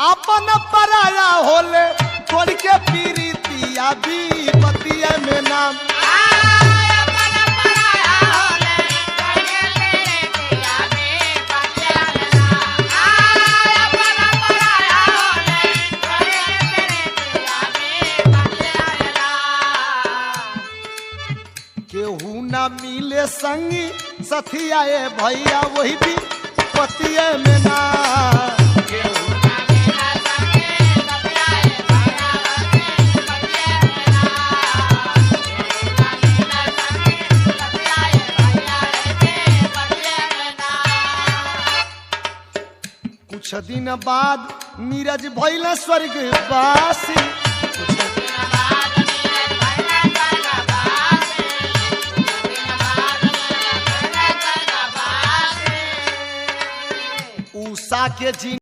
अपन पराया होले तोड़ के पीरितिया भी पतिया में नाम केहू ना मिले संगी सथिया भैया वही भी पतिया में ना कुछ दिन बाद नीरज भइल स्वर्गवासी उषा के जी